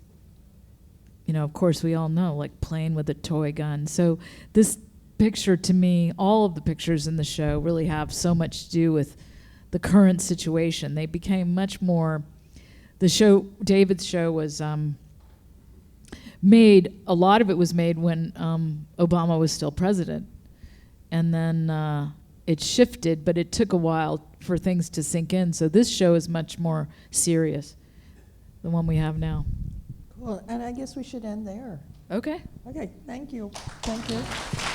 [SPEAKER 2] of course we all know, like playing with a toy gun. So this picture, to me, all of the pictures in the show really have so much to do with the current situation. They became much more the show, David's show, was made. A lot of it was made when Obama was still president, and then it shifted, but it took a while for things to sink in. So this show is much more serious, the one we have now.
[SPEAKER 3] Cool, and I guess we should end there.
[SPEAKER 2] Okay.
[SPEAKER 3] Okay, thank you. Thank you.